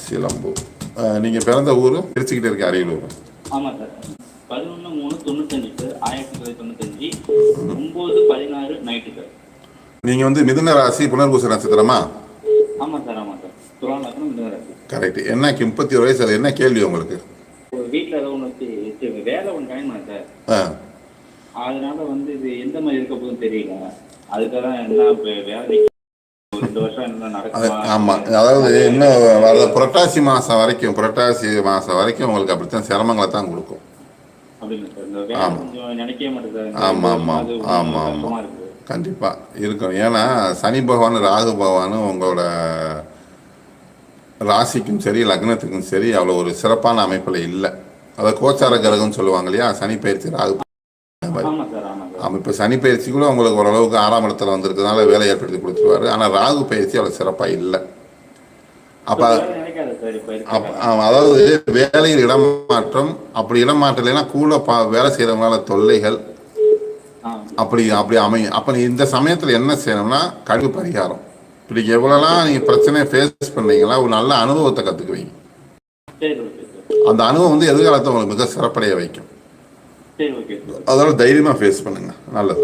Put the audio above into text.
சிலம்பு. நீங்கள் பிறந்த ஊர் திருச்சிக்கிட்டே இருக்க அரியலூர். ஆமாம் சார். 11/3/95 சார். 1995 9/16 night sir. நீங்கள் வந்து மிதுன ராசி புனர்பூச நட்சத்திரமா? ஆமாம் சார், ஆமாம் சார். துலா நட்சத்திரம் மிதுன ராசி. கரெக்ட். என்ன 31 வயசு, அது என்ன கேள்வி உங்களுக்கு? ஒரு வீட்டில் ஏதோ ஒன்று வேலை ஒன்று டைம் சார். அதனால வந்து இது எந்த மாதிரி இருக்க போதுன்னு தெரியல. அதுக்காக தான் என்ன வேலை 2 வருஷம் என்ன நடக்கும். ஆமாம், அதாவது இன்னும் வர புரட்டாசி மாதம் வரைக்கும் உங்களுக்கு அப்படித்தான் சிரமங்களை தான் கொடுக்கும். ஆமாம், கண்டிப்பாக இருக்கும். ஏன்னா சனி பகவான் ராகு பகவானும் உங்களோட ராசிக்கும் சரி லக்னத்துக்கும் சரி அவ்வளோ ஒரு சிறப்பான அமைப்பில் இல்லை. அதாவது கோச்சார கிரகம்னு சொல்லுவாங்க இல்லையா, சனி பயிற்சி ராகு. இப்போ சனி பயிற்சி கூட உங்களுக்கு ஓரளவுக்கு 6ஆம் இடத்துல வந்திருக்கிறதுனால வேலை ஏற்படுத்தி கொடுத்துருவாரு. ஆனால் ராகு பயிற்சி அவ்வளோ சிறப்பாக இல்லை. அப்போ அதாவது வேலையில் இடமாற்றம், அப்படி இடமாற்றம் இல்லைன்னா கூட வேலை செய்கிறவங்களால தொல்லைகள் அப்படி அமையும். அப்போ நீ இந்த சமயத்தில் என்ன செய்யணும்னா கழிவு பரிகாரம். இப்படி எவ்வளோலாம் நீங்கள் பிரச்சனையை ஃபேஸ் பண்ணீங்களா ஒரு நல்ல அனுபவத்தை கற்றுக்குவீங்க. அந்த அனுபவம் வந்து எதிர்காலத்தை உங்களுக்கு மிக சிறப்படைய வைக்கும். அதோட தைரியமாக ஃபேஸ் பண்ணுங்க. நல்லது.